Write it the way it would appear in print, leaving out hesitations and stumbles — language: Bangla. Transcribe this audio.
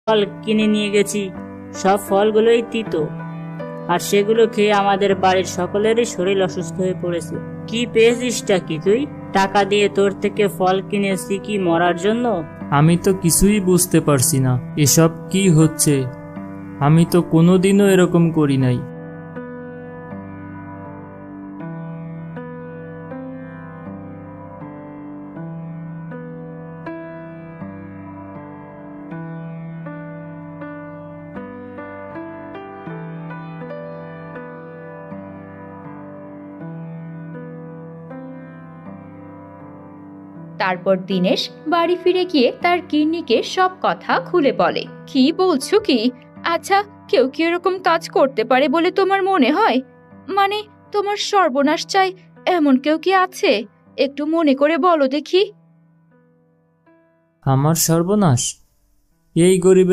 ফল কিনে নিয়ে গেছি, সব ফলগুলোই তিতো, আর সেগুলো খেয়ে আমাদের বাড়ির সকলেরই শরীর অসুস্থ হয়ে পড়েছে। কি পেয়েছিসটা কি তুই? টাকা দিয়ে তোর থেকে ফল কিনেছি কি মরার জন্য? আমি তো কিছুই বুঝতে পারছি না, এসব কি হচ্ছে। আমি তো কোনোদিনও এরকম করি নাই। তারপর দিনেশ বাড়ি ফিরে গিয়ে তার গিন্নিকে সব কথা খুলে বলে। কি বলছো কি? আচ্ছা, কেউ কি এরকম কাজ করতে পারে বলে তোমার মনে হয়? মানে, তোমার সর্বনাশ চাই এমন কেউ কি আছে? একটু মনে করে বলো দেখি। আমার সর্বনাশ? এই গরিবের